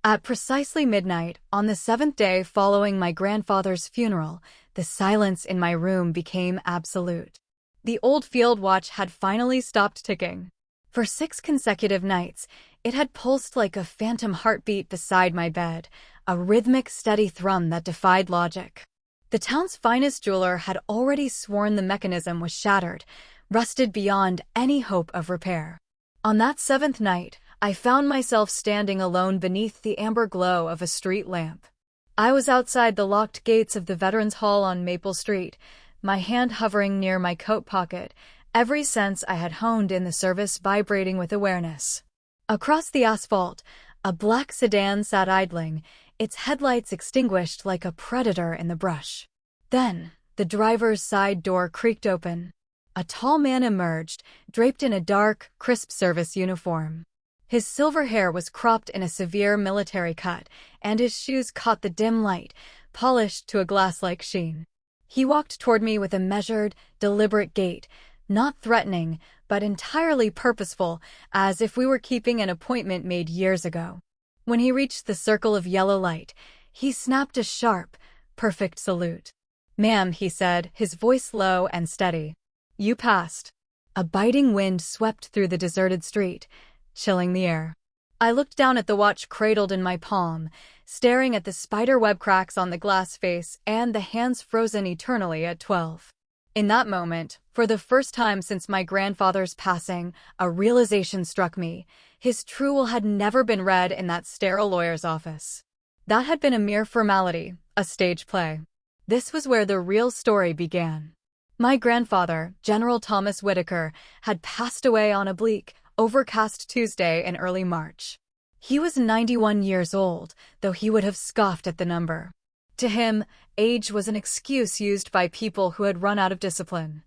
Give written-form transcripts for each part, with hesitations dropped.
At precisely midnight, on the seventh day following my grandfather's funeral, the silence in my room became absolute. The old field watch had finally stopped ticking. For 6 consecutive nights, it had pulsed like a phantom heartbeat beside my bed, a rhythmic, steady thrum that defied logic. The town's finest jeweler had already sworn the mechanism was shattered, rusted beyond any hope of repair. On that 7th night, I found myself standing alone beneath the amber glow of a street lamp. I was outside the locked gates of the Veterans Hall on Maple Street, my hand hovering near my coat pocket, every sense I had honed in the service vibrating with awareness. Across the asphalt, a black sedan sat idling, its headlights extinguished like a predator in the brush. Then, the driver's side door creaked open. A tall man emerged, draped in a dark, crisp service uniform. His silver hair was cropped in a severe military cut, and his shoes caught the dim light, polished to a glass-like sheen. He walked toward me with a measured, deliberate gait, not threatening, but entirely purposeful, as if we were keeping an appointment made years ago. When he reached the circle of yellow light, he snapped a sharp, perfect salute. "Ma'am," he said, his voice low and steady. "You passed." A biting wind swept through the deserted street, chilling the air. I looked down at the watch cradled in my palm, staring at the spiderweb cracks on the glass face and the hands frozen eternally at 12. In that moment, for the first time since my grandfather's passing, a realization struck me. His true will had never been read in that sterile lawyer's office. That had been a mere formality, a stage play. This was where the real story began. My grandfather, General Thomas Whitaker, had passed away on a bleak, overcast Tuesday in early March. He was 91 years old, though he would have scoffed at the number. To him, age was an excuse used by people who had run out of discipline.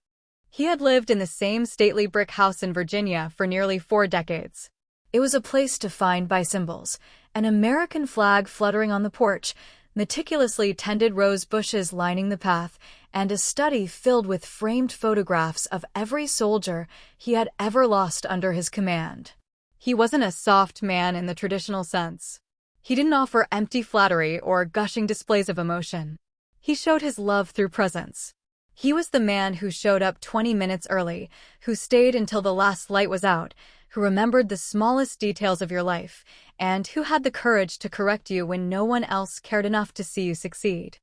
He had lived in the same stately brick house in Virginia for nearly 4 decades. It was a place defined by symbols, an American flag fluttering on the porch, meticulously tended rose bushes lining the path, and a study filled with framed photographs of every soldier he had ever lost under his command. He wasn't a soft man in the traditional sense. He didn't offer empty flattery or gushing displays of emotion. He showed his love through presence. He was the man who showed up 20 minutes early, who stayed until the last light was out, who remembered the smallest details of your life, and who had the courage to correct you when no one else cared enough to see you succeed.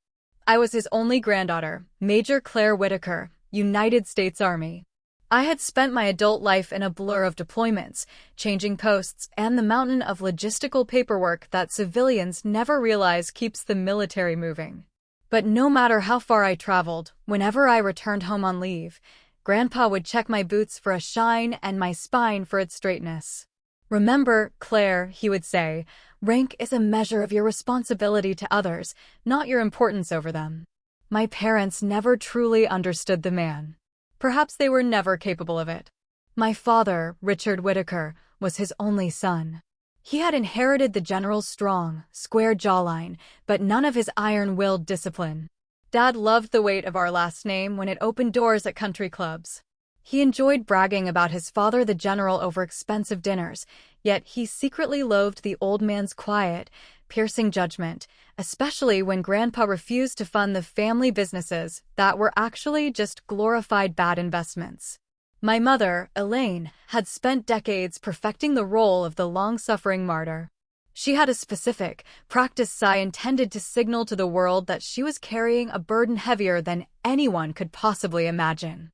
I was his only granddaughter, Major Claire Whitaker, United States Army. I had spent my adult life in a blur of deployments, changing posts, and the mountain of logistical paperwork that civilians never realize keeps the military moving. But no matter how far I traveled, whenever I returned home on leave, Grandpa would check my boots for a shine and my spine for its straightness. "Remember, Claire," he would say, "rank is a measure of your responsibility to others, not your importance over them." My parents never truly understood the man. Perhaps they were never capable of it. My father, Richard Whitaker, was his only son. He had inherited the general's strong, square jawline, but none of his iron-willed discipline. Dad loved the weight of our last name when it opened doors at country clubs. He enjoyed bragging about his father the general over expensive dinners, yet he secretly loathed the old man's quiet, piercing judgment, especially when Grandpa refused to fund the family businesses that were actually just glorified bad investments. My mother, Elaine, had spent decades perfecting the role of the long-suffering martyr. She had a specific, practiced sigh intended to signal to the world that she was carrying a burden heavier than anyone could possibly imagine.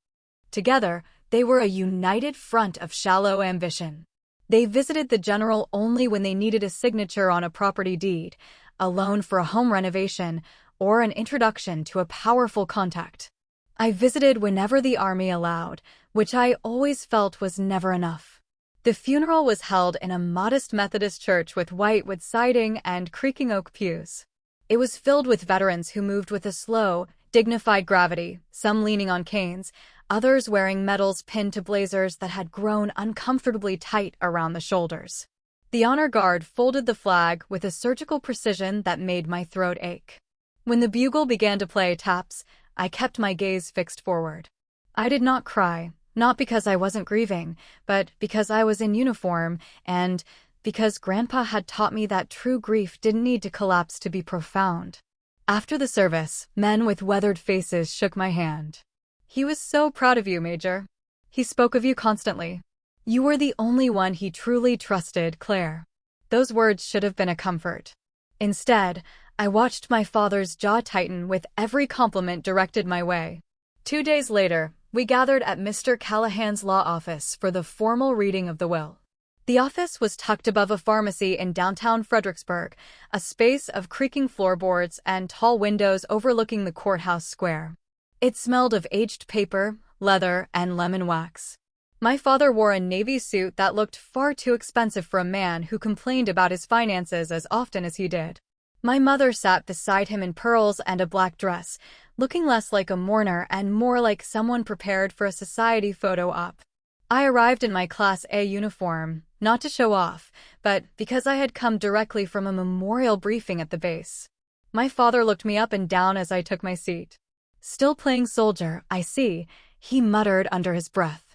Together, they were a united front of shallow ambition. They visited the general only when they needed a signature on a property deed, a loan for a home renovation, or an introduction to a powerful contact. I visited whenever the army allowed, which I always felt was never enough. The funeral was held in a modest Methodist church with white wood siding and creaking oak pews. It was filled with veterans who moved with a slow, dignified gravity, some leaning on canes, others wearing medals pinned to blazers that had grown uncomfortably tight around the shoulders. The honor guard folded the flag with a surgical precision that made my throat ache. When the bugle began to play taps, I kept my gaze fixed forward. I did not cry, not because I wasn't grieving, but because I was in uniform, and because Grandpa had taught me that true grief didn't need to collapse to be profound. After the service, men with weathered faces shook my hand. "He was so proud of you, Major. He spoke of you constantly. You were the only one he truly trusted, Claire." Those words should have been a comfort. Instead, I watched my father's jaw tighten with every compliment directed my way. 2 days later, we gathered at Mr. Callahan's law office for the formal reading of the will. The office was tucked above a pharmacy in downtown Fredericksburg, a space of creaking floorboards and tall windows overlooking the courthouse square. It smelled of aged paper, leather, and lemon wax. My father wore a navy suit that looked far too expensive for a man who complained about his finances as often as he did. My mother sat beside him in pearls and a black dress, looking less like a mourner and more like someone prepared for a society photo op. I arrived in my Class A uniform, not to show off, but because I had come directly from a memorial briefing at the base. My father looked me up and down as I took my seat. "Still playing soldier, I see," he muttered under his breath.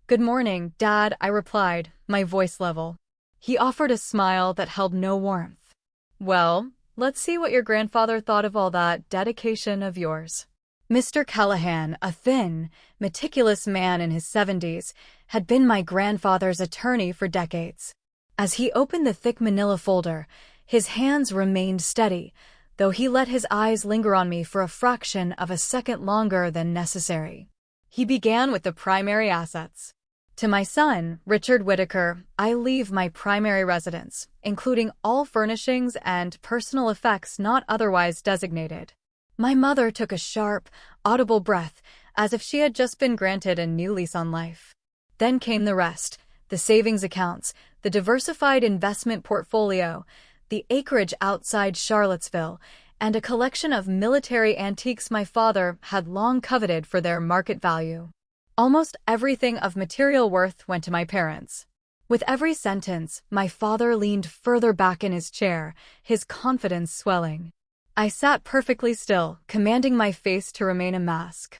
"Good morning, Dad," I replied, my voice level. He offered a smile that held no warmth. "Well, let's see what your grandfather thought of all that dedication of yours." Mr. Callahan, a thin, meticulous man in his 70s, had been my grandfather's attorney for decades. As he opened the thick manila folder, his hands remained steady, though he let his eyes linger on me for a fraction of a second longer than necessary. He began with the primary assets. "To my son, Richard Whitaker, I leave my primary residence, including all furnishings and personal effects not otherwise designated." My mother took a sharp, audible breath, as if she had just been granted a new lease on life. Then came the rest: the savings accounts, the diversified investment portfolio, the acreage outside Charlottesville, and a collection of military antiques my father had long coveted for their market value. Almost everything of material worth went to my parents. With every sentence, my father leaned further back in his chair, his confidence swelling. I sat perfectly still, commanding my face to remain a mask.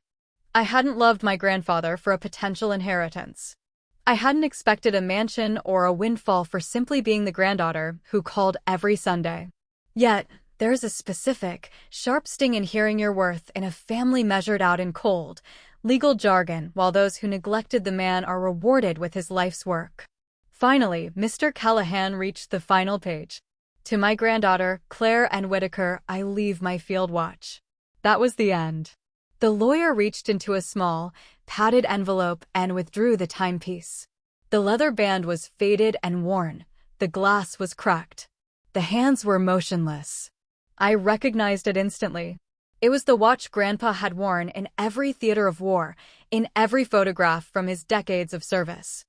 I hadn't loved my grandfather for a potential inheritance. I hadn't expected a mansion or a windfall for simply being the granddaughter who called every Sunday. Yet, there's a specific, sharp sting in hearing your worth in a family measured out in cold, legal jargon, while those who neglected the man are rewarded with his life's work. Finally, Mr. Callahan reached the final page. "To my granddaughter, Claire Ann Whitaker, I leave my field watch." That was the end. The lawyer reached into a small, padded envelope and withdrew the timepiece. The leather band was faded and worn. The glass was cracked. The hands were motionless. I recognized it instantly. It was the watch Grandpa had worn in every theater of war, in every photograph from his decades of service.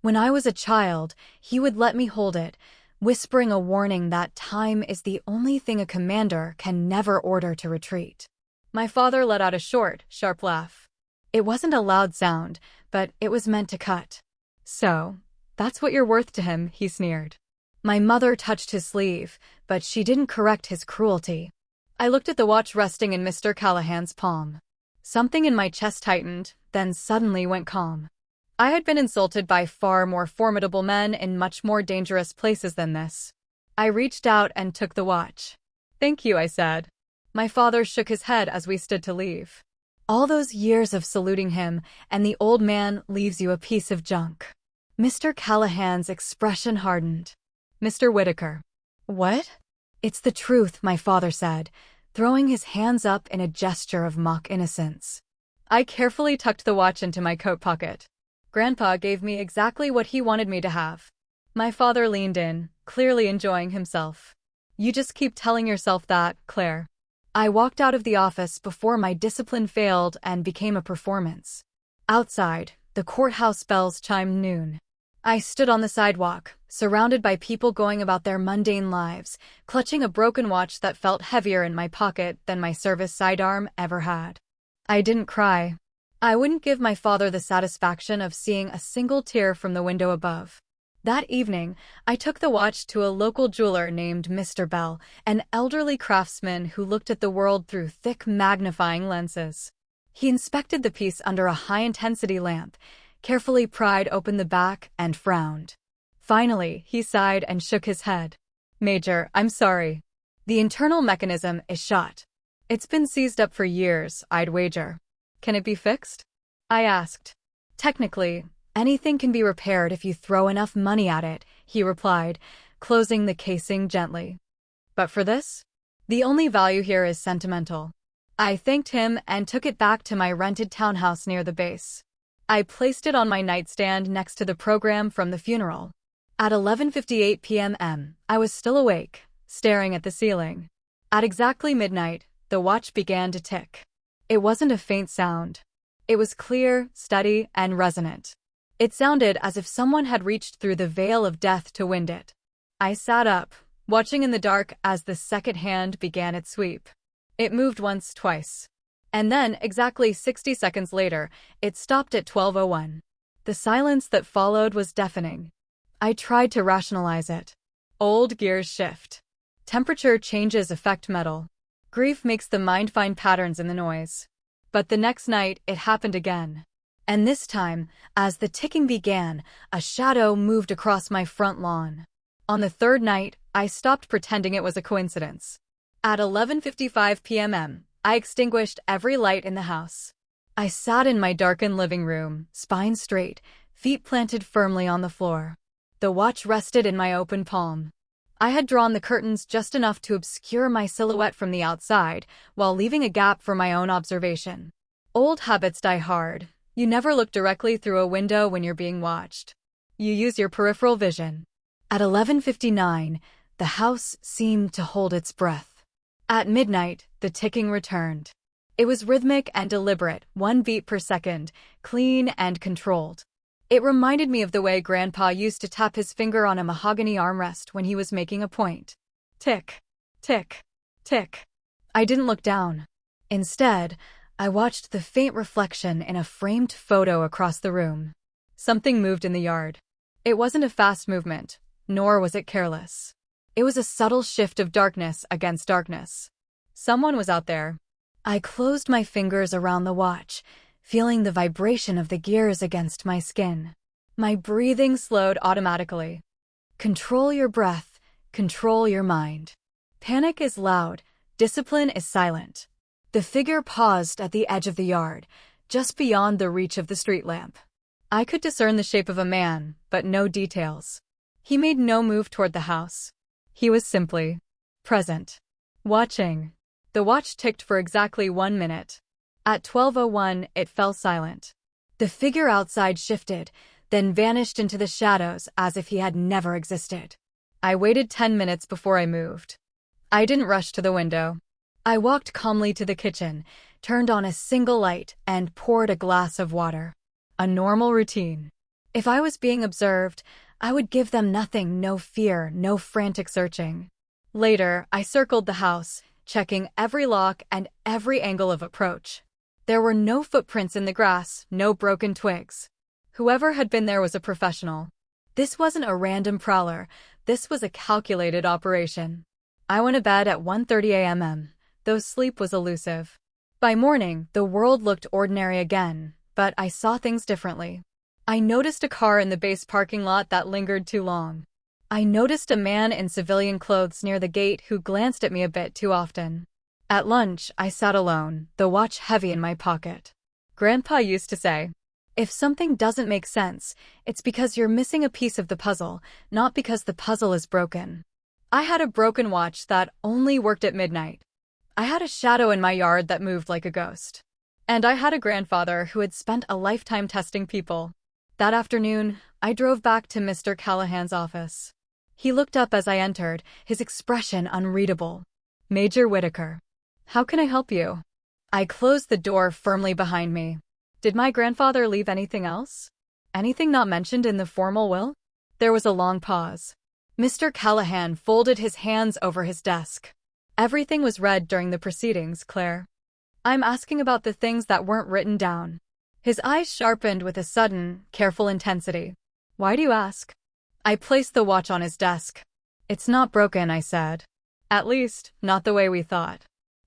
When I was a child, he would let me hold it, whispering a warning that time is the only thing a commander can never order to retreat. My father let out a short, sharp laugh. It wasn't a loud sound, but it was meant to cut. "So, that's what you're worth to him," he sneered. My mother touched his sleeve, but she didn't correct his cruelty. I looked at the watch resting in Mr. Callahan's palm. Something in my chest tightened, then suddenly went calm. I had been insulted by far more formidable men in much more dangerous places than this. I reached out and took the watch. "Thank you," I said. My father shook his head as we stood to leave. All those years of saluting him, and the old man leaves you a piece of junk. Mr. Callahan's expression hardened. "Mr. Whitaker." "What?" "It's the truth," my father said, throwing his hands up in a gesture of mock innocence. I carefully tucked the watch into my coat pocket. Grandpa gave me exactly what he wanted me to have. My father leaned in, clearly enjoying himself. "You just keep telling yourself that, Claire." I walked out of the office before my discipline failed and became a performance. Outside, the courthouse bells chimed noon. I stood on the sidewalk, surrounded by people going about their mundane lives, clutching a broken watch that felt heavier in my pocket than my service sidearm ever had. I didn't cry. I wouldn't give my father the satisfaction of seeing a single tear from the window above. That evening, I took the watch to a local jeweler named Mr. Bell, an elderly craftsman who looked at the world through thick magnifying lenses. He inspected the piece under a high-intensity lamp, carefully pried open the back, and frowned. Finally, he sighed and shook his head. Major, I'm sorry. The internal mechanism is shot. It's been seized up for years, I'd wager. Can it be fixed? I asked. Technically, anything can be repaired if you throw enough money at it, he replied, closing the casing gently. But for this? The only value here is sentimental. I thanked him and took it back to my rented townhouse near the base. I placed it on my nightstand next to the program from the funeral. At 11:58 p.m., I was still awake, staring at the ceiling. At exactly midnight, the watch began to tick. It wasn't a faint sound. It was clear, steady, and resonant. It sounded as if someone had reached through the veil of death to wind it. I sat up, watching in the dark as the second hand began its sweep. It moved once, twice. And then, exactly 60 seconds later, it stopped at 12:01. The silence that followed was deafening. I tried to rationalize it. Old gears shift. Temperature changes affect metal. Grief makes the mind find patterns in the noise. But the next night, it happened again. And this time, as the ticking began, a shadow moved across my front lawn. On the third night, I stopped pretending it was a coincidence. At 11:55 p.m., I extinguished every light in the house. I sat in my darkened living room, spine straight, feet planted firmly on the floor. The watch rested in my open palm. I had drawn the curtains just enough to obscure my silhouette from the outside, while leaving a gap for my own observation. Old habits die hard. You never look directly through a window when you're being watched. You use your peripheral vision. At 11:59, the house seemed to hold its breath. At midnight, the ticking returned. It was rhythmic and deliberate, 1 beat per second, clean and controlled. It reminded me of the way Grandpa used to tap his finger on a mahogany armrest when he was making a point. Tick, tick, tick. I didn't look down. Instead, I watched the faint reflection in a framed photo across the room. Something moved in the yard. It wasn't a fast movement, nor was it careless. It was a subtle shift of darkness against darkness. Someone was out there. I closed my fingers around the watch, feeling the vibration of the gears against my skin. My breathing slowed automatically. Control your breath, control your mind. Panic is loud, discipline is silent. The figure paused at the edge of the yard, just beyond the reach of the street lamp. I could discern the shape of a man, but no details. He made no move toward the house. He was simply present, watching. The watch ticked for exactly 1 minute. At 12:01, it fell silent. The figure outside shifted, then vanished into the shadows as if he had never existed. I waited 10 minutes before I moved. I didn't rush to the window. I walked calmly to the kitchen, turned on a single light, and poured a glass of water. A normal routine. If I was being observed, I would give them nothing, no fear, no frantic searching. Later, I circled the house, checking every lock and every angle of approach. There were no footprints in the grass, no broken twigs. Whoever had been there was a professional. This wasn't a random prowler, this was a calculated operation. I went to bed at 1:30 a.m., though sleep was elusive. By morning, the world looked ordinary again, but I saw things differently. I noticed a car in the base parking lot that lingered too long. I noticed a man in civilian clothes near the gate who glanced at me a bit too often. At lunch, I sat alone, the watch heavy in my pocket. Grandpa used to say, if something doesn't make sense, it's because you're missing a piece of the puzzle, not because the puzzle is broken. I had a broken watch that only worked at midnight. I had a shadow in my yard that moved like a ghost. And I had a grandfather who had spent a lifetime testing people. That afternoon, I drove back to Mr. Callahan's office. He looked up as I entered, his expression unreadable. Major Whitaker. How can I help you? I closed the door firmly behind me. Did my grandfather leave anything else? Anything not mentioned in the formal will? There was a long pause. Mr. Callahan folded his hands over his desk. Everything was read during the proceedings, Claire. I'm asking about the things that weren't written down. His eyes sharpened with a sudden, careful intensity. Why do you ask? I placed the watch on his desk. It's not broken, I said. At least, not the way we thought.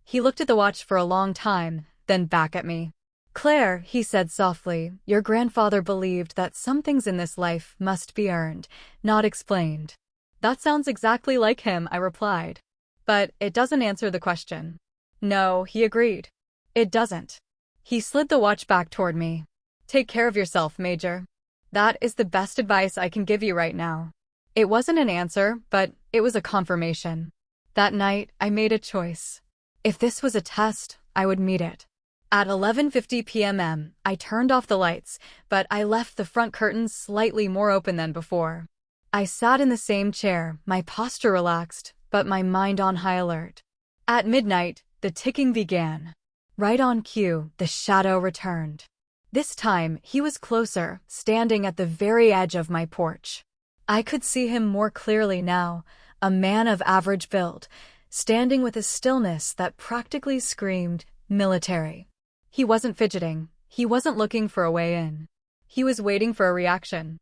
He looked at the watch for a long time, then back at me. Claire, he said softly, your grandfather believed that some things in this life must be earned, not explained. That sounds exactly like him, I replied. But it doesn't answer the question. No, he agreed. It doesn't. He slid the watch back toward me. Take care of yourself, Major. That is the best advice I can give you right now. It wasn't an answer, but it was a confirmation. That night, I made a choice. If this was a test, I would meet it. At 11:50 p.m., I turned off the lights, but I left the front curtains slightly more open than before. I sat in the same chair, my posture relaxed, but my mind on high alert. At midnight, the ticking began. Right on cue, the shadow returned. This time, he was closer, standing at the very edge of my porch. I could see him more clearly now, a man of average build, standing with a stillness that practically screamed military. He wasn't fidgeting. He wasn't looking for a way in. He was waiting for a reaction.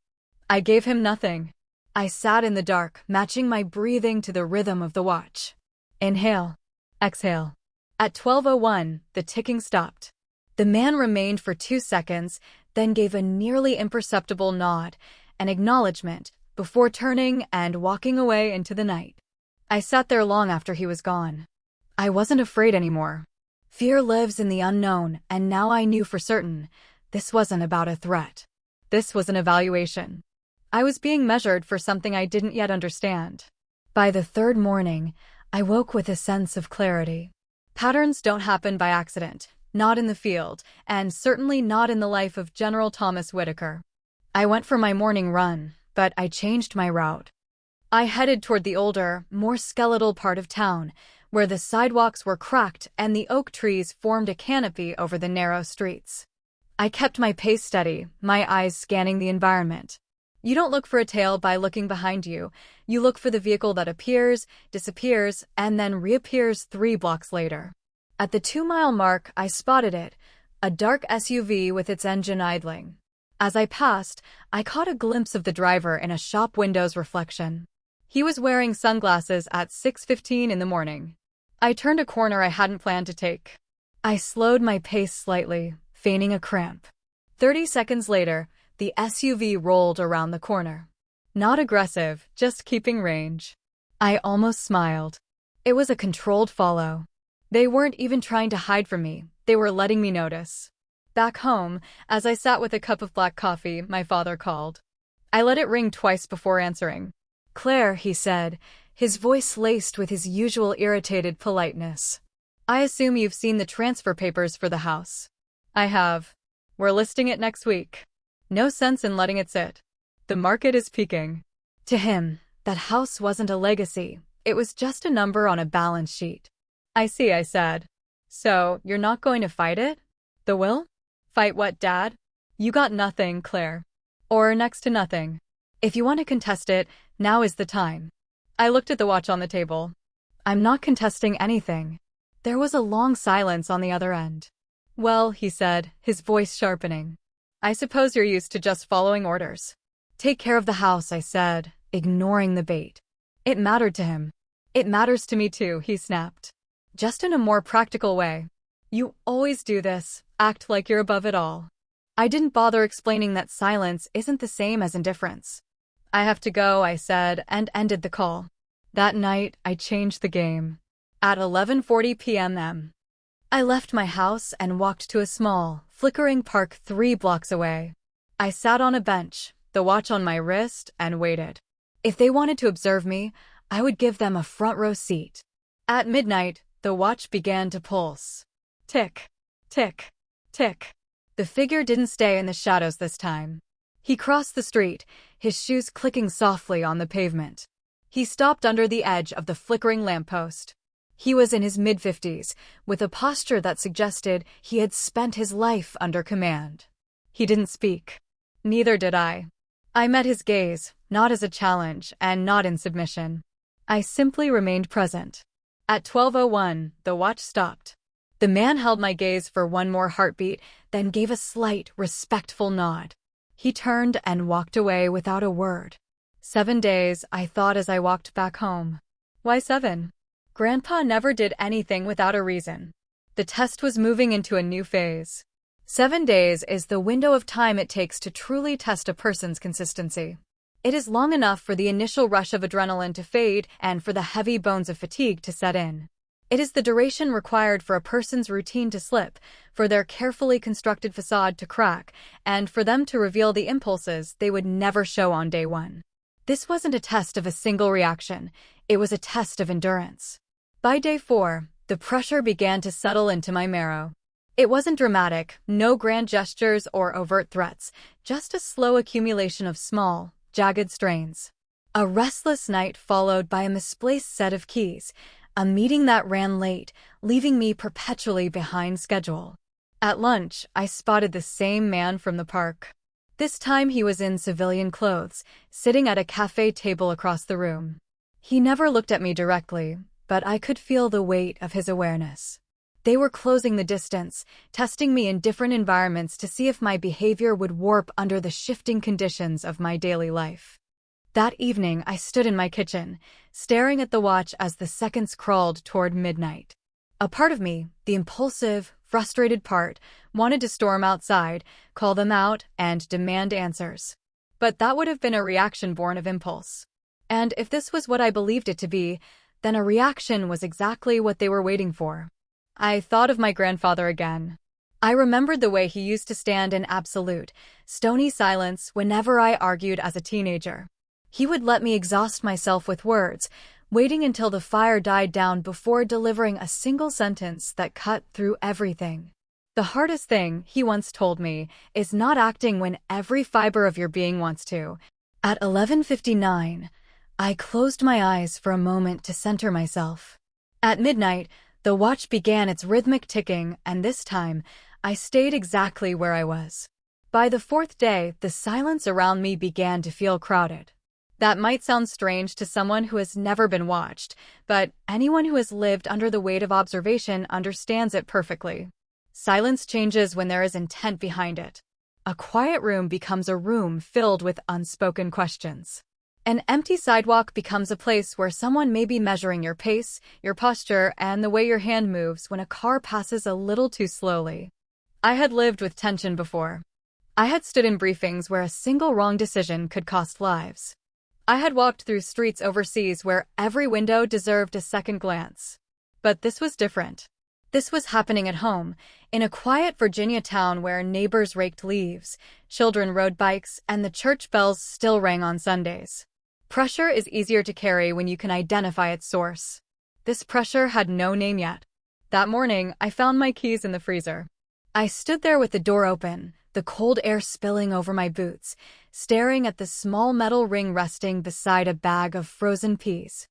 I gave him nothing. I sat in the dark, matching my breathing to the rhythm of the watch. Inhale. Exhale. At 12:01, the ticking stopped. The man remained for 2 seconds, then gave a nearly imperceptible nod, an acknowledgement, before turning and walking away into the night. I sat there long after he was gone. I wasn't afraid anymore. Fear lives in the unknown, and now I knew for certain, this wasn't about a threat. This was an evaluation. I was being measured for something I didn't yet understand. By the third morning, I woke with a sense of clarity. Patterns don't happen by accident, not in the field, and certainly not in the life of General Thomas Whitaker. I went for my morning run, but I changed my route. I headed toward the older, more skeletal part of town, where the sidewalks were cracked and the oak trees formed a canopy over the narrow streets. I kept my pace steady, my eyes scanning the environment. You don't look for a tail by looking behind you. You look for the vehicle that appears, disappears, and then reappears 3 blocks later. At the 2-mile mark, I spotted it, a dark SUV with its engine idling. As I passed, I caught a glimpse of the driver in a shop window's reflection. He was wearing sunglasses at 6:15 in the morning. I turned a corner I hadn't planned to take. I slowed my pace slightly, feigning a cramp. 30 seconds later, the SUV rolled around the corner. Not aggressive, just keeping range. I almost smiled. It was a controlled follow. They weren't even trying to hide from me, they were letting me notice. Back home, as I sat with a cup of black coffee, my father called. I let it ring twice before answering. Claire, he said, his voice laced with his usual irritated politeness. I assume you've seen the transfer papers for the house. I have. We're listing it next week. No sense in letting it sit. The market is peaking. To him, that house wasn't a legacy. It was just a number on a balance sheet. I see, I said. So, you're not going to fight it? The will? Fight what, Dad? You got nothing, Claire. Or next to nothing. If you want to contest it, now is the time. I looked at the watch on the table. I'm not contesting anything. There was a long silence on the other end. Well, he said, his voice sharpening. I suppose you're used to just following orders. Take care of the house, I said, ignoring the bait. It mattered to him. It matters to me too, he snapped. Just in a more practical way. You always do this, act like you're above it all. I didn't bother explaining that silence isn't the same as indifference. I have to go, I said, and ended the call. That night, I changed the game. At 11:40 p.m., I left my house and walked to a small, flickering park 3 blocks away. I sat on a bench, the watch on my wrist, and waited. If they wanted to observe me, I would give them a front row seat. At midnight, the watch began to pulse. Tick, tick, tick. The figure didn't stay in the shadows this time. He crossed the street, his shoes clicking softly on the pavement. He stopped under the edge of the flickering lamppost. He was in his mid-50s, with a posture that suggested he had spent his life under command. He didn't speak. Neither did I. I met his gaze, not as a challenge and not in submission. I simply remained present. At 12:01, the watch stopped. The man held my gaze for one more heartbeat, then gave a slight, respectful nod. He turned and walked away without a word. 7 days, I thought as I walked back home. Why 7? Grandpa never did anything without a reason. The test was moving into a new phase. 7 days is the window of time it takes to truly test a person's consistency. It is long enough for the initial rush of adrenaline to fade and for the heavy bones of fatigue to set in. It is the duration required for a person's routine to slip, for their carefully constructed facade to crack, and for them to reveal the impulses they would never show on day one. This wasn't a test of a single reaction, it was a test of endurance. By day 4, the pressure began to settle into my marrow. It wasn't dramatic, no grand gestures or overt threats, just a slow accumulation of small, jagged strains. A restless night followed by a misplaced set of keys, a meeting that ran late, leaving me perpetually behind schedule. At lunch, I spotted the same man from the park. This time he was in civilian clothes, sitting at a cafe table across the room. He never looked at me directly, but I could feel the weight of his awareness. They were closing the distance, testing me in different environments to see if my behavior would warp under the shifting conditions of my daily life. That evening, I stood in my kitchen, staring at the watch as the seconds crawled toward midnight. A part of me, the impulsive, frustrated part, wanted to storm outside, call them out, and demand answers. But that would have been a reaction born of impulse. And if this was what I believed it to be, then a reaction was exactly what they were waiting for. I thought of my grandfather again. I remembered the way he used to stand in absolute, stony silence whenever I argued as a teenager. He would let me exhaust myself with words, waiting until the fire died down before delivering a single sentence that cut through everything. The hardest thing, he once told me, is not acting when every fiber of your being wants to. At 11:59, I closed my eyes for a moment to center myself. At midnight, the watch began its rhythmic ticking, and this time, I stayed exactly where I was. By the 4th day, the silence around me began to feel crowded. That might sound strange to someone who has never been watched, but anyone who has lived under the weight of observation understands it perfectly. Silence changes when there is intent behind it. A quiet room becomes a room filled with unspoken questions. An empty sidewalk becomes a place where someone may be measuring your pace, your posture, and the way your hand moves when a car passes a little too slowly. I had lived with tension before. I had stood in briefings where a single wrong decision could cost lives. I had walked through streets overseas where every window deserved a second glance. But this was different. This was happening at home, in a quiet Virginia town where neighbors raked leaves, children rode bikes, and the church bells still rang on Sundays. Pressure is easier to carry when you can identify its source. This pressure had no name yet. That morning, I found my keys in the freezer. I stood there with the door open, the cold air spilling over my boots, staring at the small metal ring resting beside a bag of frozen peas.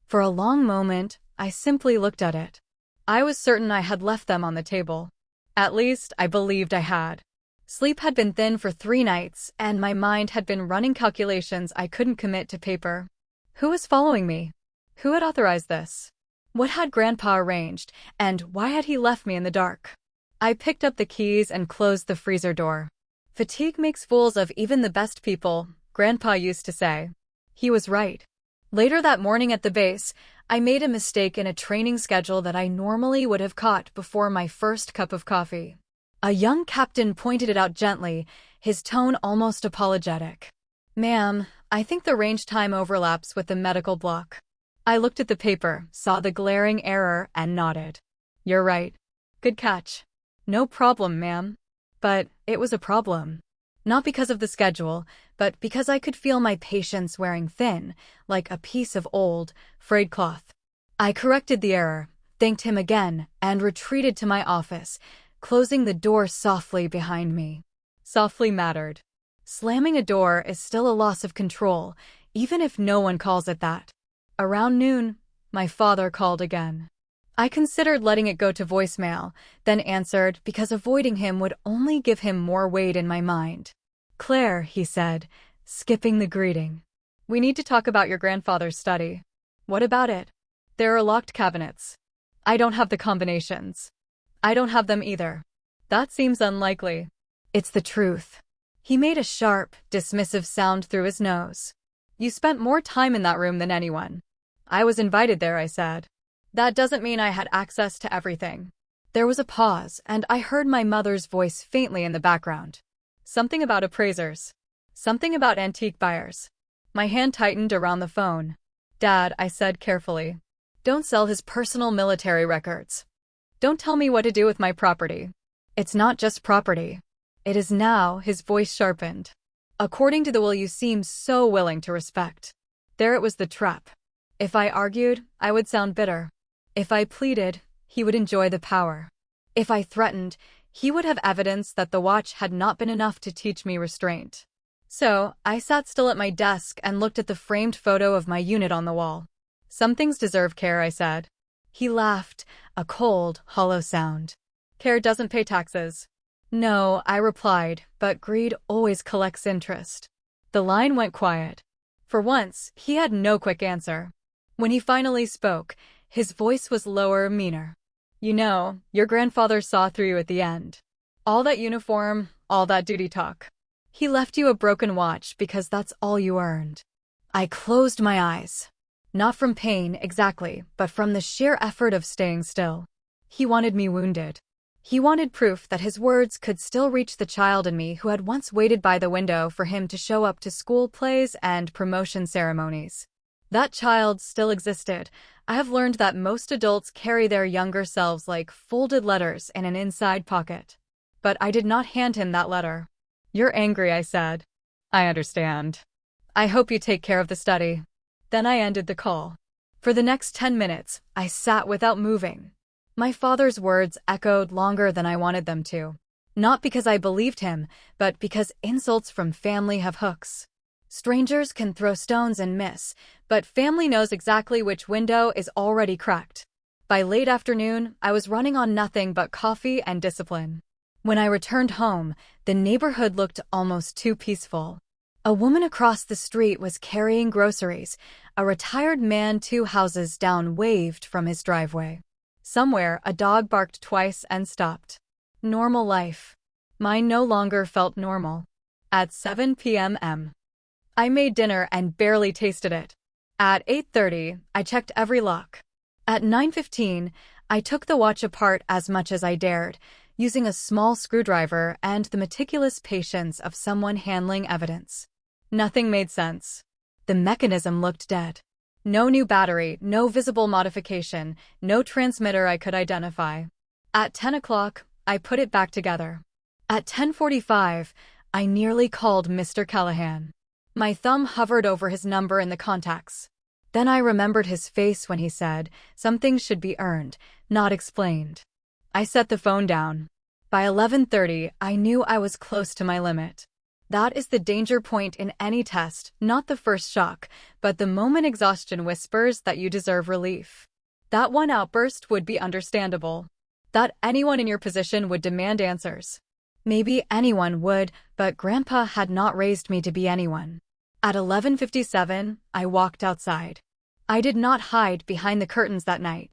For a long moment, I simply looked at it. I was certain I had left them on the table. At least, I believed I had. Sleep had been thin for 3 nights, and my mind had been running calculations I couldn't commit to paper. Who was following me? Who had authorized this? What had Grandpa arranged, and why had he left me in the dark? I picked up the keys and closed the freezer door. Fatigue makes fools of even the best people, Grandpa used to say. He was right. Later that morning at the base, I made a mistake in a training schedule that I normally would have caught before my first cup of coffee. A young captain pointed it out gently, his tone almost apologetic. "Ma'am, I think the range time overlaps with the medical block." I looked at the paper, saw the glaring error, and nodded. "You're right. Good catch." "No problem, ma'am." But it was a problem. Not because of the schedule, but because I could feel my patience wearing thin, like a piece of old, frayed cloth. I corrected the error, thanked him again, and retreated to my office, closing the door softly behind me. Softly mattered. Slamming a door is still a loss of control, even if no one calls it that. Around noon, my father called again. I considered letting it go to voicemail, then answered because avoiding him would only give him more weight in my mind. "Claire," he said, skipping the greeting. "We need to talk about your grandfather's study." "What about it?" "There are locked cabinets. I don't have the combinations." "I don't have them either." "That seems unlikely." "It's the truth." He made a sharp, dismissive sound through his nose. "You spent more time in that room than anyone." "I was invited there," I said. "That doesn't mean I had access to everything." There was a pause, and I heard my mother's voice faintly in the background. Something about appraisers. Something about antique buyers. My hand tightened around the phone. "Dad," I said carefully. "Don't sell his personal military records. Don't tell me what to do with my property. It's not just property. It is now." His voice sharpened. "According to the will you seem so willing to respect." There it was, the trap. If I argued, I would sound bitter. If I pleaded, he would enjoy the power. If I threatened, he would have evidence that the watch had not been enough to teach me restraint. So, I sat still at my desk and looked at the framed photo of my unit on the wall. "Some things deserve care," I said. He laughed, a cold, hollow sound. "Care doesn't pay taxes." "No," I replied, "but greed always collects interest." The line went quiet. For once, he had no quick answer. When he finally spoke, his voice was lower, meaner. "You know, your grandfather saw through you at the end. All that uniform, all that duty talk. He left you a broken watch because that's all you earned." I closed my eyes. Not from pain, exactly, but from the sheer effort of staying still. He wanted me wounded. He wanted proof that his words could still reach the child in me who had once waited by the window for him to show up to school plays and promotion ceremonies. That child still existed. I have learned that most adults carry their younger selves like folded letters in an inside pocket. But I did not hand him that letter. "You're angry," I said. "I understand. I hope you take care of the study." Then I ended the call. For the next 10 minutes, I sat without moving. My father's words echoed longer than I wanted them to. Not because I believed him, but because insults from family have hooks. Strangers can throw stones and miss, but family knows exactly which window is already cracked. By late afternoon, I was running on nothing but coffee and discipline. When I returned home, the neighborhood looked almost too peaceful. A woman across the street was carrying groceries. A retired man 2 houses down waved from his driveway. Somewhere, a dog barked twice and stopped. Normal life. Mine no longer felt normal. At 7 p.m. I made dinner and barely tasted it. At 8:30, I checked every lock. At 9:15, I took the watch apart as much as I dared, using a small screwdriver and the meticulous patience of someone handling evidence. Nothing made sense. The mechanism looked dead. No new battery, no visible modification, no transmitter I could identify. At 10 o'clock, I put it back together. At 10:45, I nearly called Mr. Callahan. My thumb hovered over his number in the contacts. Then I remembered his face when he said, "Something should be earned, not explained." I set the phone down. By 11:30, I knew I was close to my limit. That is the danger point in any test, not the first shock, but the moment exhaustion whispers that you deserve relief. That one outburst would be understandable. That anyone in your position would demand answers. Maybe anyone would, but Grandpa had not raised me to be anyone. At 11:57, I walked outside. I did not hide behind the curtains that night.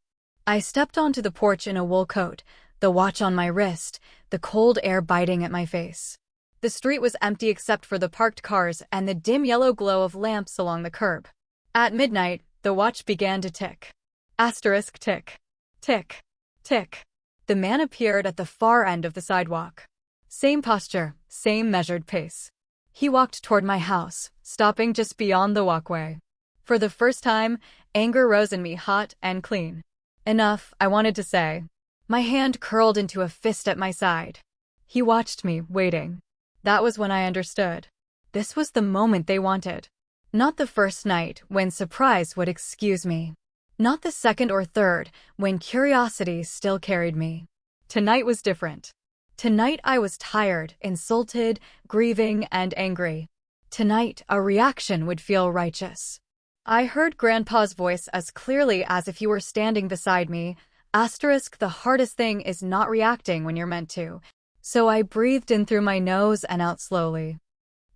I stepped onto the porch in a wool coat, the watch on my wrist, the cold air biting at my face. The street was empty except for the parked cars and the dim yellow glow of lamps along the curb. At midnight, the watch began to tick. Asterisk tick. Tick. Tick. The man appeared at the far end of the sidewalk. Same posture, same measured pace. He walked toward my house, stopping just beyond the walkway. For the first time, anger rose in me hot and clean. "Enough," I wanted to say. My hand curled into a fist at my side. He watched me, waiting. That was when I understood. This was the moment they wanted. Not the first night, when surprise would excuse me. Not the second or third, when curiosity still carried me. Tonight was different. Tonight I was tired, insulted, grieving, and angry. Tonight, a reaction would feel righteous. I heard Grandpa's voice as clearly as if he were standing beside me. Asterisk, the hardest thing is not reacting when you're meant to. So I breathed in through my nose and out slowly.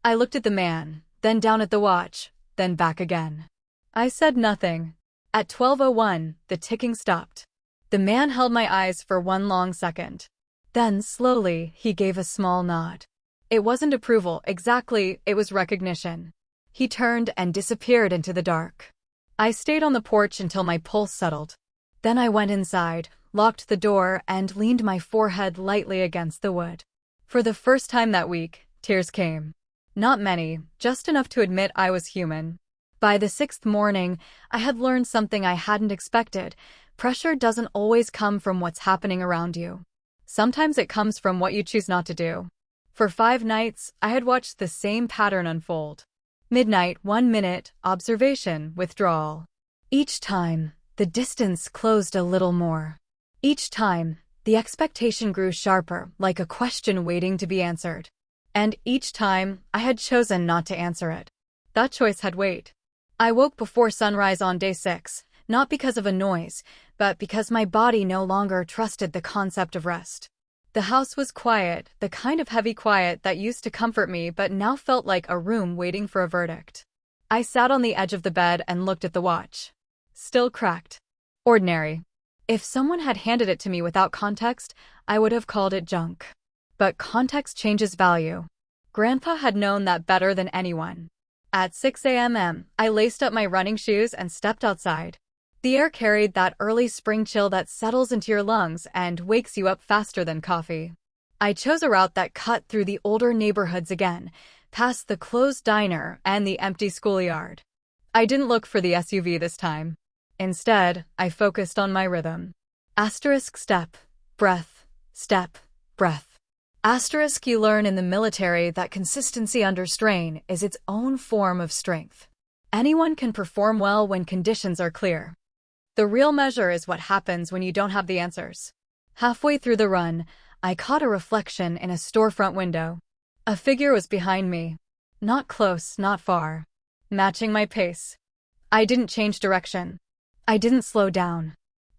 I looked at the man, then down at the watch, then back again. I said nothing. At 12:01, the ticking stopped. The man held my eyes for one long second. Then, slowly, he gave a small nod. It wasn't approval, exactly, it was recognition. He turned and disappeared into the dark. I stayed on the porch until my pulse settled. Then I went inside, locked the door, and leaned my forehead lightly against the wood. For the first time that week, tears came. Not many, just enough to admit I was human. By the 6th morning, I had learned something I hadn't expected. Pressure doesn't always come from what's happening around you. Sometimes it comes from what you choose not to do. For 5 nights, I had watched the same pattern unfold. Midnight, 1 minute, observation, withdrawal. Each time, the distance closed a little more. Each time, the expectation grew sharper, like a question waiting to be answered. And each time, I had chosen not to answer it. That choice had weight. I woke before sunrise on day 6, not because of a noise, but because my body no longer trusted the concept of rest. The house was quiet, the kind of heavy quiet that used to comfort me but now felt like a room waiting for a verdict. I sat on the edge of the bed and looked at the watch. Still cracked. Ordinary. If someone had handed it to me without context, I would have called it junk. But context changes value. Grandpa had known that better than anyone. At 6 a.m., I laced up my running shoes and stepped outside. The air carried that early spring chill that settles into your lungs and wakes you up faster than coffee. I chose a route that cut through the older neighborhoods again, past the closed diner and the empty schoolyard. I didn't look for the SUV this time. Instead, I focused on my rhythm. Asterisk step, breath, step, breath. Asterisk you learn in the military that consistency under strain is its own form of strength. Anyone can perform well when conditions are clear. The real measure is what happens when you don't have the answers. Halfway through the run, I caught a reflection in a storefront window. A figure was behind me. Not close, not far. Matching my pace. I didn't change direction. I didn't slow down.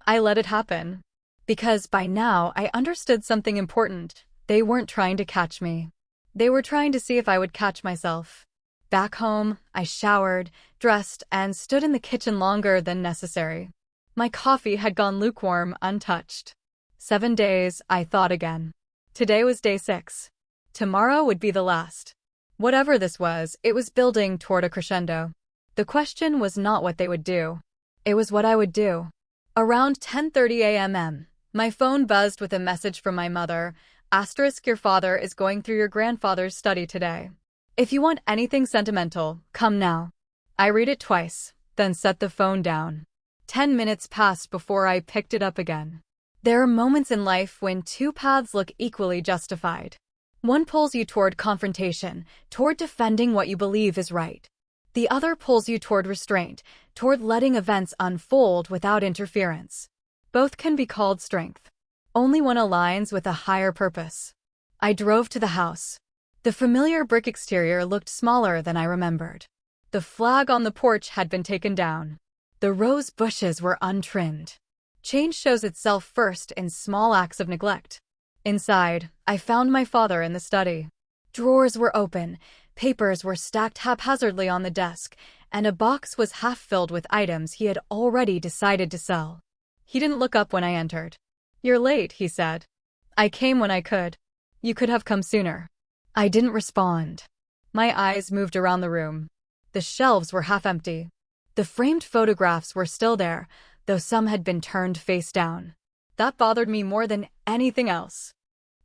I let it happen. Because by now I understood something important. They weren't trying to catch me. They were trying to see if I would catch myself. Back home, I showered, dressed, and stood in the kitchen longer than necessary. My coffee had gone lukewarm, untouched. 7 days, I thought again. Today was day 6. Tomorrow would be the last. Whatever this was, it was building toward a crescendo. The question was not what they would do. It was what I would do. Around 10:30 a.m., my phone buzzed with a message from my mother. Asterisk your father is going through your grandfather's study today. If you want anything sentimental, come now. I read it twice, then set the phone down. 10 minutes passed before I picked it up again. There are moments in life when 2 paths look equally justified. One pulls you toward confrontation, toward defending what you believe is right. The other pulls you toward restraint, toward letting events unfold without interference. Both can be called strength. Only one aligns with a higher purpose. I drove to the house. The familiar brick exterior looked smaller than I remembered. The flag on the porch had been taken down. The rose bushes were untrimmed. Change shows itself first in small acts of neglect. Inside, I found my father in the study. Drawers were open, papers were stacked haphazardly on the desk, and a box was half filled with items he had already decided to sell. He didn't look up when I entered. "You're late," he said. "I came when I could. You could have come sooner." I didn't respond. My eyes moved around the room. The shelves were half empty. The framed photographs were still there, though some had been turned face down. That bothered me more than anything else.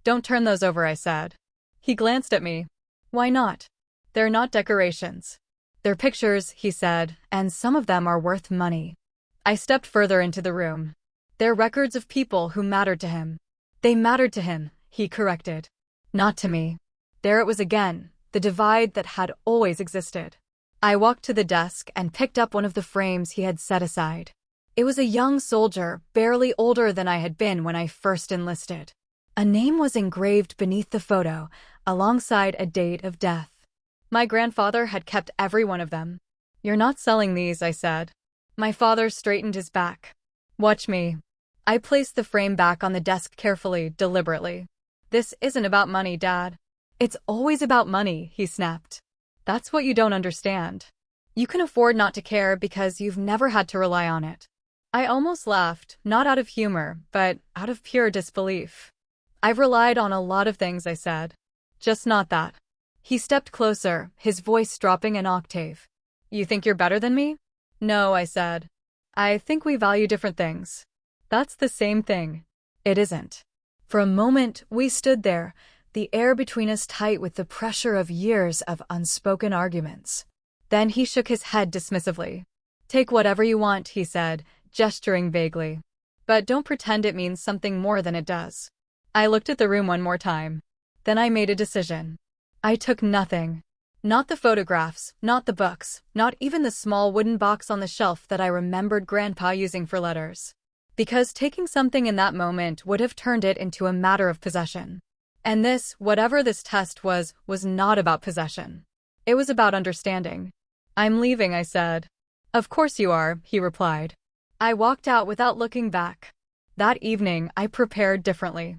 "Don't turn those over," I said. He glanced at me. "Why not?" "They're not decorations. They're pictures," he said, "and some of them are worth money." I stepped further into the room. They're records of people who mattered to him. They mattered to him, he corrected. Not to me. There it was again, the divide that had always existed. I walked to the desk and picked up one of the frames he had set aside. It was a young soldier, barely older than I had been when I first enlisted. A name was engraved beneath the photo, alongside a date of death. My grandfather had kept every one of them. "You're not selling these," I said. My father straightened his back. "Watch me." I placed the frame back on the desk carefully, deliberately. "This isn't about money, Dad." "It's always about money," he snapped. "That's what you don't understand. You can afford not to care because you've never had to rely on it." I almost laughed, not out of humor, but out of pure disbelief. "I've relied on a lot of things," I said. "Just not that." He stepped closer, his voice dropping an octave. "You think you're better than me?" "No," I said. "I think we value different things." That's the same thing. It isn't. For a moment, we stood there, the air between us tight with the pressure of years of unspoken arguments. Then he shook his head dismissively. Take whatever you want, he said, gesturing vaguely. But don't pretend it means something more than it does. I looked at the room one more time. Then I made a decision. I took nothing. Not the photographs, not the books, not even the small wooden box on the shelf that I remembered Grandpa using for letters. Because taking something in that moment would have turned it into a matter of possession. And this, whatever this test was not about possession. It was about understanding. I'm leaving, I said. Of course you are, he replied. I walked out without looking back. That evening, I prepared differently.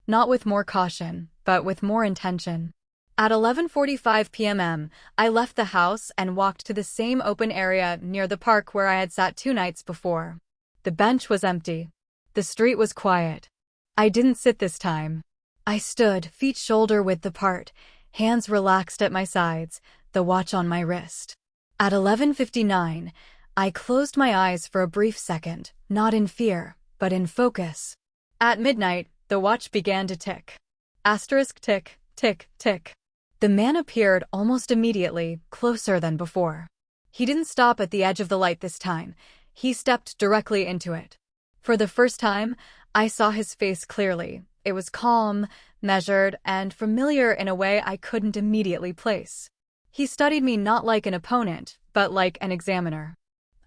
Not with more caution, but with more intention. At 11:45 p.m., I left the house and walked to the same open area near the park where I had sat 2 nights before. The bench was empty. The street was quiet. I didn't sit this time. I stood, feet shoulder-width apart, hands relaxed at my sides, the watch on my wrist. At 11:59, I closed my eyes for a brief second, not in fear, but in focus. At midnight, the watch began to tick. Asterisk tick, tick, tick. The man appeared almost immediately, closer than before. He didn't stop at the edge of the light this time. He stepped directly into it. For the first time, I saw his face clearly. It was calm, measured, and familiar in a way I couldn't immediately place. He studied me not like an opponent, but like an examiner.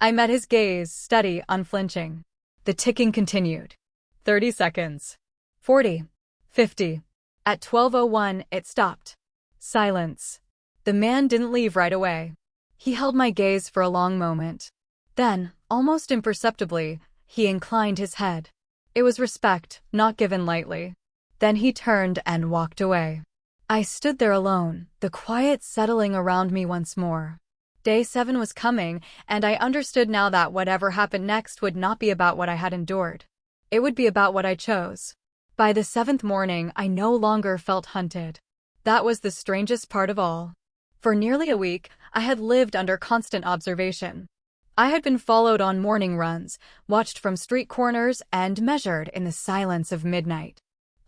I met his gaze, steady, unflinching. The ticking continued. 30 seconds. 40. 50. At 12:01, it stopped. Silence. The man didn't leave right away. He held my gaze for a long moment. Then, almost imperceptibly, he inclined his head. It was respect, not given lightly. Then he turned and walked away. I stood there alone, the quiet settling around me once more. Day 7 was coming, and I understood now that whatever happened next would not be about what I had endured. It would be about what I chose. By the 7th morning, I no longer felt hunted. That was the strangest part of all. For nearly a week, I had lived under constant observation. I had been followed on morning runs, watched from street corners, and measured in the silence of midnight.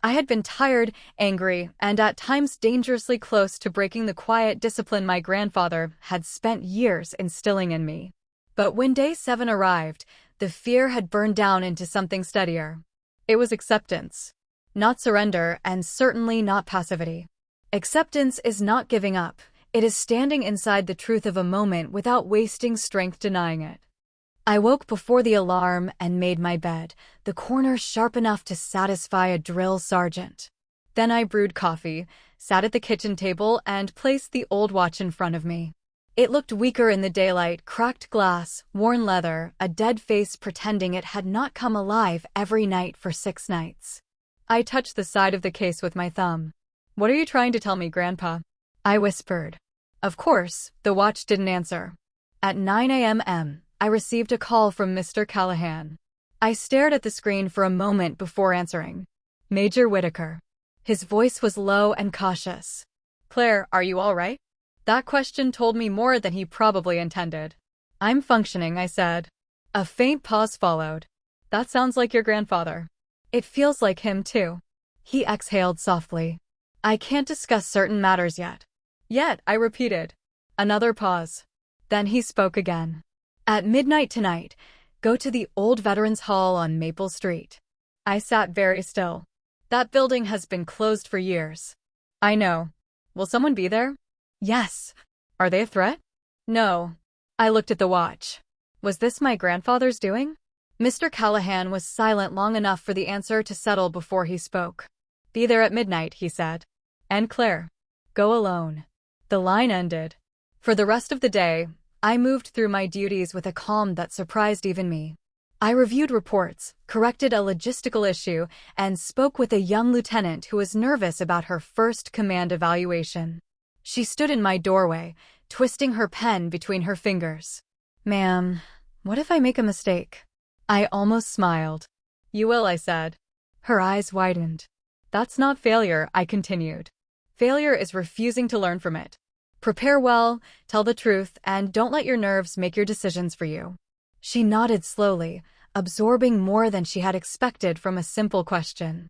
I had been tired, angry, and at times dangerously close to breaking the quiet discipline my grandfather had spent years instilling in me. But when day 7 arrived, the fear had burned down into something steadier. It was acceptance. Not surrender, and certainly not passivity. Acceptance is not giving up. It is standing inside the truth of a moment without wasting strength denying it. I woke before the alarm and made my bed, the corner sharp enough to satisfy a drill sergeant. Then I brewed coffee, sat at the kitchen table, and placed the old watch in front of me. It looked weaker in the daylight, cracked glass, worn leather, a dead face pretending it had not come alive every night for 6 nights. I touched the side of the case with my thumb. What are you trying to tell me, Grandpa? I whispered. Of course, the watch didn't answer. At 9 a.m., I received a call from Mr. Callahan. I stared at the screen for a moment before answering. Major Whitaker. His voice was low and cautious. Claire, are you all right? That question told me more than he probably intended. I'm functioning, I said. A faint pause followed. That sounds like your grandfather. It feels like him, too. He exhaled softly. I can't discuss certain matters yet. Yet, I repeated. Another pause. Then he spoke again. At midnight tonight, go to the Old Veterans Hall on Maple Street. I sat very still. That building has been closed for years. I know. Will someone be there? Yes. Are they a threat? No. I looked at the watch. Was this my grandfather's doing? Mr. Callahan was silent long enough for the answer to settle before he spoke. Be there at midnight, he said. And Claire. Go alone. The line ended. For the rest of the day, I moved through my duties with a calm that surprised even me. I reviewed reports, corrected a logistical issue, and spoke with a young lieutenant who was nervous about her first command evaluation. She stood in my doorway, twisting her pen between her fingers. Ma'am, what if I make a mistake? I almost smiled. You will, I said. Her eyes widened. That's not failure, I continued. Failure is refusing to learn from it. Prepare well, tell the truth, and don't let your nerves make your decisions for you. She nodded slowly, absorbing more than she had expected from a simple question.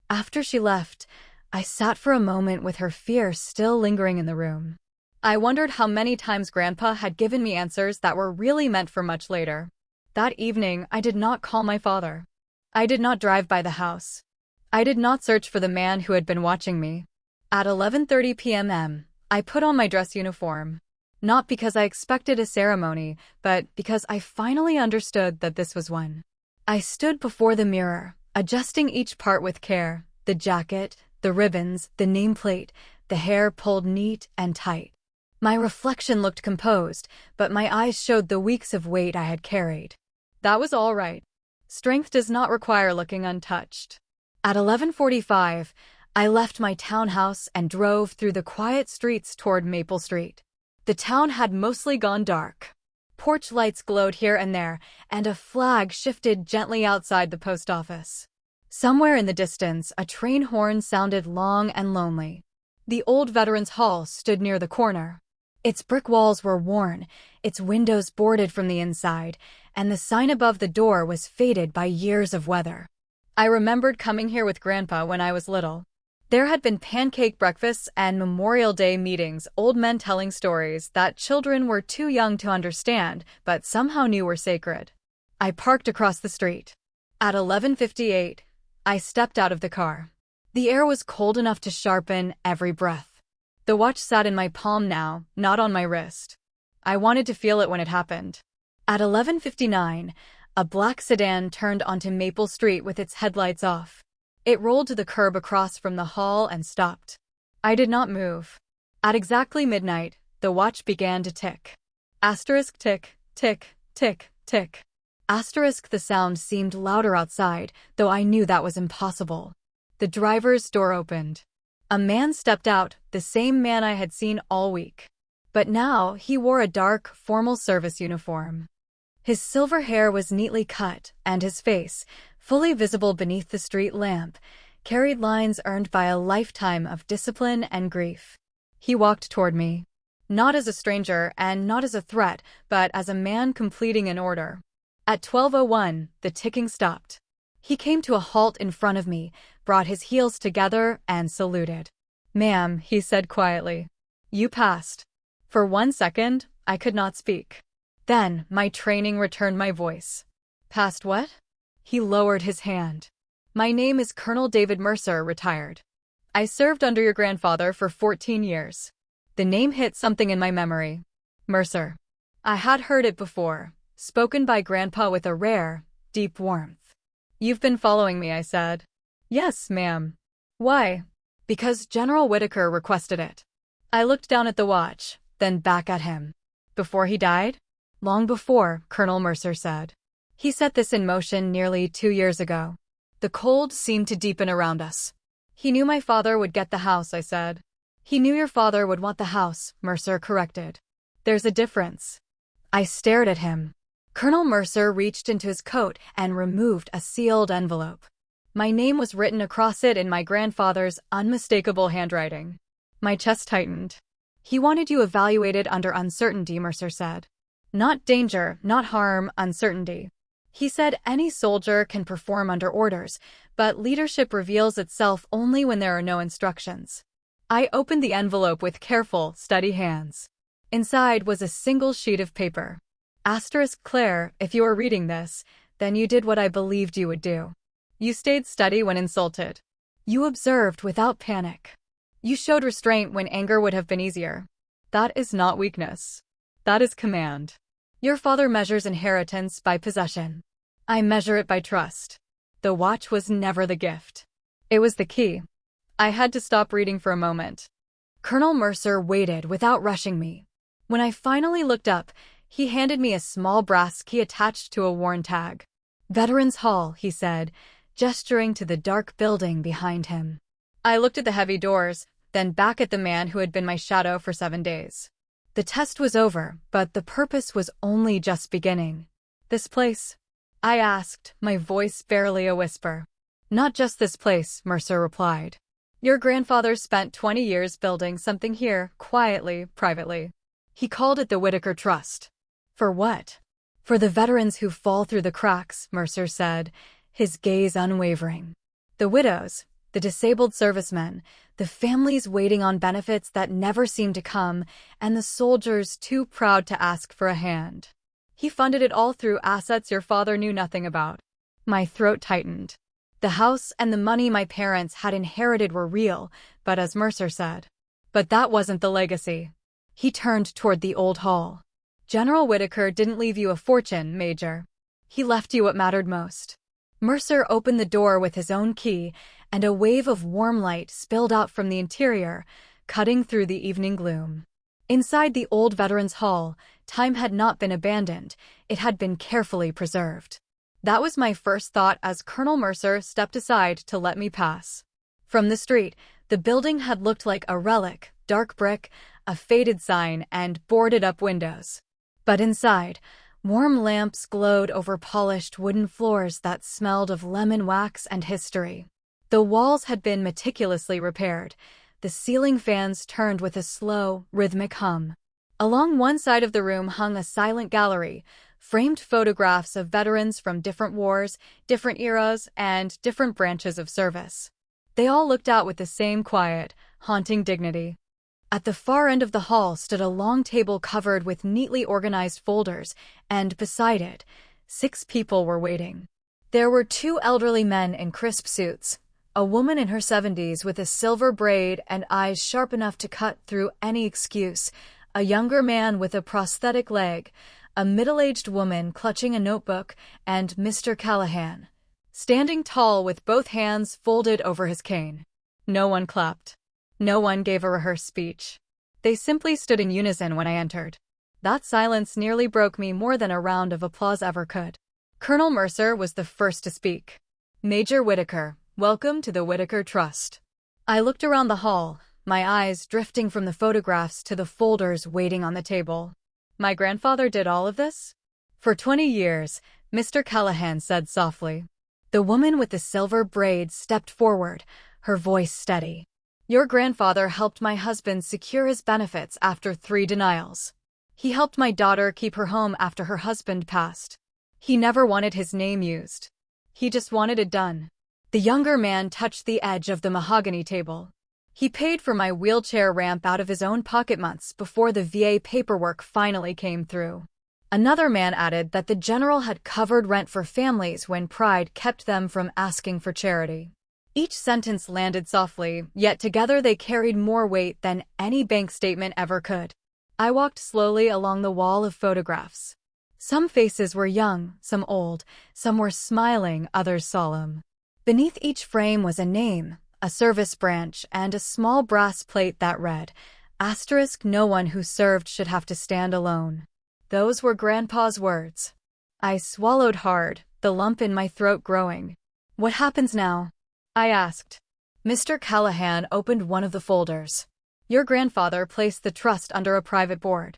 After she left, I sat for a moment with her fear still lingering in the room. I wondered how many times Grandpa had given me answers that were really meant for much later. That evening, I did not call my father. I did not drive by the house. I did not search for the man who had been watching me. At 11:30 p.m., I put on my dress uniform. Not because I expected a ceremony, but because I finally understood that this was one. I stood before the mirror, adjusting each part with care, the jacket, the ribbons, the nameplate, the hair pulled neat and tight. My reflection looked composed, but my eyes showed the weeks of weight I had carried. That was all right. Strength does not require looking untouched. At 11:45, I left my townhouse and drove through the quiet streets toward Maple Street. The town had mostly gone dark. Porch lights glowed here and there, and a flag shifted gently outside the post office. Somewhere in the distance, a train horn sounded long and lonely. The old Veterans Hall stood near the corner. Its brick walls were worn, its windows boarded from the inside, and the sign above the door was faded by years of weather. I remembered coming here with Grandpa when I was little. There had been pancake breakfasts and Memorial Day meetings, old men telling stories that children were too young to understand but somehow knew were sacred. I parked across the street. At 11:58, I stepped out of the car. The air was cold enough to sharpen every breath. The watch sat in my palm now, not on my wrist. I wanted to feel it when it happened. At 11:59, a black sedan turned onto Maple Street with its headlights off. It rolled to the curb across from the hall and stopped. I did not move. At exactly midnight, the watch began to tick. Asterisk tick, tick, tick, tick. Asterisk the sound seemed louder outside, though I knew that was impossible. The driver's door opened. A man stepped out, the same man I had seen all week. But now he wore a dark, formal service uniform. His silver hair was neatly cut, and his face, fully visible beneath the street lamp, carried lines earned by a lifetime of discipline and grief. He walked toward me. Not as a stranger and not as a threat, but as a man completing an order. At 12:01, the ticking stopped. He came to a halt in front of me, brought his heels together, and saluted. "Ma'am," he said quietly. "You passed." For 1 second, I could not speak. Then, my training returned my voice. "Past what?" He lowered his hand. "My name is Colonel David Mercer, retired. I served under your grandfather for 14 years. The name hit something in my memory. Mercer. I had heard it before, spoken by Grandpa with a rare, deep warmth. "You've been following me," I said. "Yes, ma'am." "Why?" "Because General Whitaker requested it." I looked down at the watch, then back at him. "Before he died?" "Long before," Colonel Mercer said. "He set this in motion nearly 2 years ago." The cold seemed to deepen around us. "He knew my father would get the house," I said. "He knew your father would want the house," Mercer corrected. "There's a difference." I stared at him. Colonel Mercer reached into his coat and removed a sealed envelope. My name was written across it in my grandfather's unmistakable handwriting. My chest tightened. "He wanted you evaluated under uncertainty," Mercer said. "Not danger, not harm, uncertainty. He said any soldier can perform under orders, but leadership reveals itself only when there are no instructions." I opened the envelope with careful, steady hands. Inside was a single sheet of paper. Asterisk Claire, if you are reading this, then you did what I believed you would do. You stayed steady when insulted. You observed without panic. You showed restraint when anger would have been easier. That is not weakness. That is command. Your father measures inheritance by possession. I measure it by trust. The watch was never the gift. It was the key. I had to stop reading for a moment. Colonel Mercer waited without rushing me. When I finally looked up, he handed me a small brass key attached to a worn tag. "Veterans Hall," he said, gesturing to the dark building behind him. I looked at the heavy doors, then back at the man who had been my shadow for 7 days. The test was over, but the purpose was only just beginning. "This place?" I asked, my voice barely a whisper. "Not just this place," Mercer replied. "Your grandfather spent 20 years building something here, quietly, privately. He called it the Whitaker Trust." "For what?" For the veterans who fall through the cracks, Mercer said, his gaze unwavering. The widows, the disabled servicemen, the families waiting on benefits that never seem to come, and the soldiers too proud to ask for a hand. He funded it all through assets your father knew nothing about. My throat tightened. The house and the money my parents had inherited were real, but as Mercer said. But that wasn't the legacy. He turned toward the old hall. General Whitaker didn't leave you a fortune, Major. He left you what mattered most. Mercer opened the door with his own key, and a wave of warm light spilled out from the interior, cutting through the evening gloom. Inside the old veterans' hall, time had not been abandoned, it had been carefully preserved. That was my first thought as Colonel Mercer stepped aside to let me pass. From the street, the building had looked like a relic, dark brick, a faded sign, and boarded-up windows. But inside, warm lamps glowed over polished wooden floors that smelled of lemon wax and history. The walls had been meticulously repaired. The ceiling fans turned with a slow, rhythmic hum. Along one side of the room hung a silent gallery, framed photographs of veterans from different wars, different eras, and different branches of service. They all looked out with the same quiet, haunting dignity. At the far end of the hall stood a long table covered with neatly organized folders, and beside it, 6 people were waiting. There were 2 elderly men in crisp suits, a woman in her 70s with a silver braid and eyes sharp enough to cut through any excuse, a younger man with a prosthetic leg, a middle-aged woman clutching a notebook, and Mr. Callahan, standing tall with both hands folded over his cane. No one clapped. No one gave a rehearsed speech. They simply stood in unison when I entered. That silence nearly broke me more than a round of applause ever could. Colonel Mercer was the first to speak. Major Whitaker, welcome to the Whitaker Trust. I looked around the hall, my eyes drifting from the photographs to the folders waiting on the table. My grandfather did all of this? For 20 years, Mr. Callahan said softly. The woman with the silver braid stepped forward, her voice steady. Your grandfather helped my husband secure his benefits after 3 denials. He helped my daughter keep her home after her husband passed. He never wanted his name used. He just wanted it done. The younger man touched the edge of the mahogany table. He paid for my wheelchair ramp out of his own pocket months before the VA paperwork finally came through. Another man added that the general had covered rent for families when pride kept them from asking for charity. Each sentence landed softly, yet together they carried more weight than any bank statement ever could. I walked slowly along the wall of photographs. Some faces were young, some old, some were smiling, others solemn. Beneath each frame was a name, a service branch, and a small brass plate that read, *, no one who served should have to stand alone. Those were Grandpa's words. I swallowed hard, the lump in my throat growing. What happens now? I asked. Mr. Callahan opened one of the folders. Your grandfather placed the trust under a private board.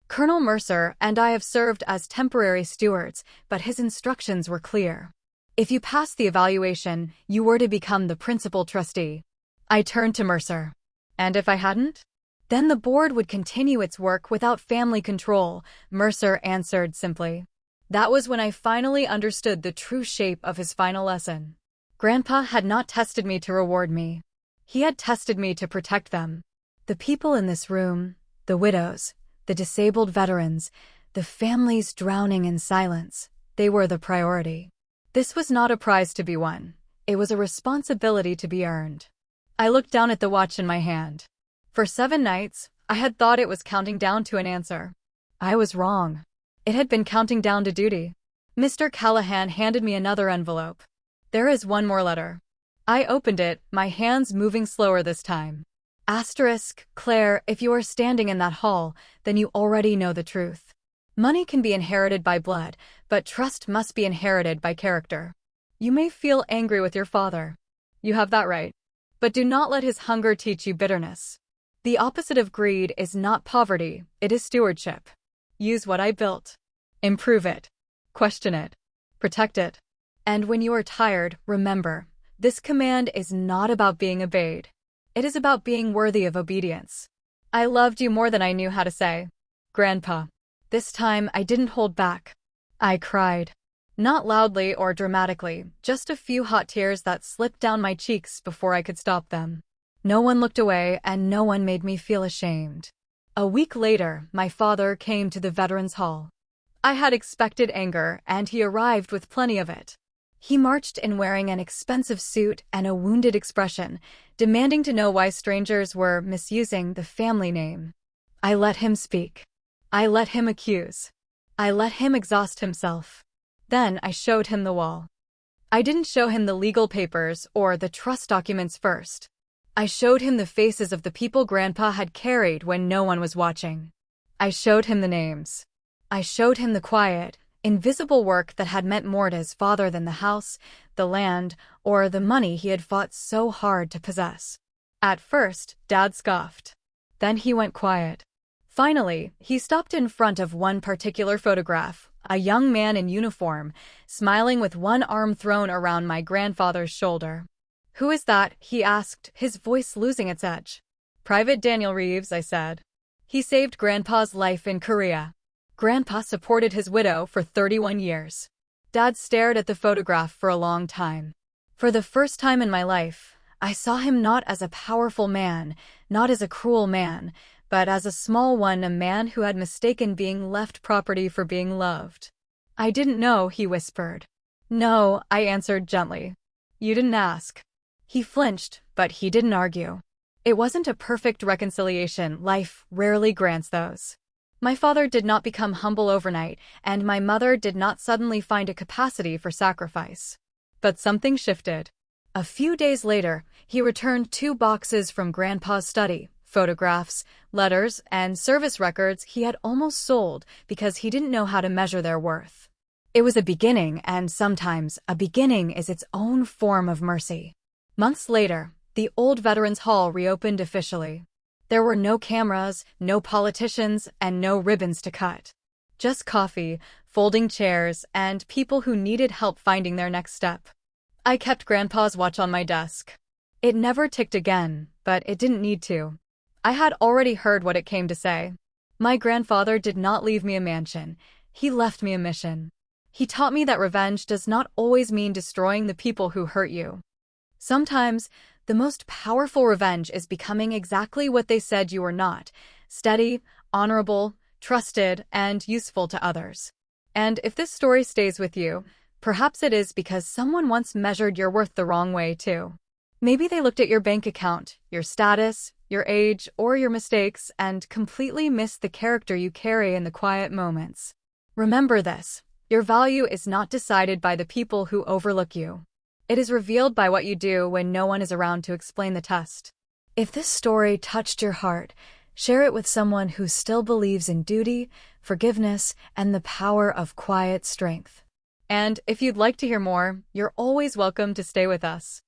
Colonel Mercer and I have served as temporary stewards, but his instructions were clear. If you passed the evaluation, you were to become the principal trustee. I turned to Mercer. And if I hadn't? Then the board would continue its work without family control, Mercer answered simply. That was when I finally understood the true shape of his final lesson. Grandpa had not tested me to reward me. He had tested me to protect them. The people in this room, the widows, the disabled veterans, the families drowning in silence, they were the priority. This was not a prize to be won. It was a responsibility to be earned. I looked down at the watch in my hand. For 7 nights, I had thought it was counting down to an answer. I was wrong. It had been counting down to duty. Mr. Callahan handed me another envelope. There is one more letter. I opened it, my hands moving slower this time. Claire, if you are standing in that hall, then you already know the truth. Money can be inherited by blood, but trust must be inherited by character. You may feel angry with your father. You have that right. But do not let his hunger teach you bitterness. The opposite of greed is not poverty, it is stewardship. Use what I built. Improve it. Question it. Protect it. And when you are tired, remember, this command is not about being obeyed. It is about being worthy of obedience. I loved you more than I knew how to say. Grandpa. This time, I didn't hold back. I cried. Not loudly or dramatically, just a few hot tears that slipped down my cheeks before I could stop them. No one looked away and no one made me feel ashamed. A week later, my father came to the Veterans Hall. I had expected anger, and he arrived with plenty of it. He marched in wearing an expensive suit and a wounded expression, demanding to know why strangers were misusing the family name. I let him speak. I let him accuse. I let him exhaust himself. Then I showed him the wall. I didn't show him the legal papers or the trust documents first. I showed him the faces of the people Grandpa had carried when no one was watching. I showed him the names. I showed him the quiet, invisible work that had meant more to his father than the house, the land, or the money he had fought so hard to possess. At first, Dad scoffed. Then he went quiet. Finally, he stopped in front of one particular photograph, a young man in uniform, smiling with one arm thrown around my grandfather's shoulder. "Who is that?" he asked, his voice losing its edge. "Private Daniel Reeves," I said. "He saved Grandpa's life in Korea. Grandpa supported his widow for 31 years. Dad stared at the photograph for a long time. For the first time in my life, I saw him not as a powerful man, not as a cruel man, but as a small one, a man who had mistaken being left property for being loved. "I didn't know," he whispered. "No," I answered gently. "You didn't ask." He flinched, but he didn't argue. It wasn't a perfect reconciliation. Life rarely grants those. My father did not become humble overnight, and my mother did not suddenly find a capacity for sacrifice. But something shifted. A few days later, he returned 2 boxes from Grandpa's study, photographs, letters, and service records he had almost sold because he didn't know how to measure their worth. It was a beginning, and sometimes a beginning is its own form of mercy. Months later, the old Veterans Hall reopened officially. There were no cameras, no politicians, and no ribbons to cut. Just coffee, folding chairs, and people who needed help finding their next step. I kept Grandpa's watch on my desk. It never ticked again, but it didn't need to. I had already heard what it came to say. My grandfather did not leave me a mansion. He left me a mission. He taught me that revenge does not always mean destroying the people who hurt you. Sometimes, the most powerful revenge is becoming exactly what they said you were not: steady, honorable, trusted, and useful to others. And if this story stays with you, perhaps it is because someone once measured your worth the wrong way too. Maybe they looked at your bank account, your status, your age, or your mistakes and completely missed the character you carry in the quiet moments. Remember this: your value is not decided by the people who overlook you. It is revealed by what you do when no one is around to explain the test. If this story touched your heart, share it with someone who still believes in duty, forgiveness, and the power of quiet strength. And if you'd like to hear more, you're always welcome to stay with us.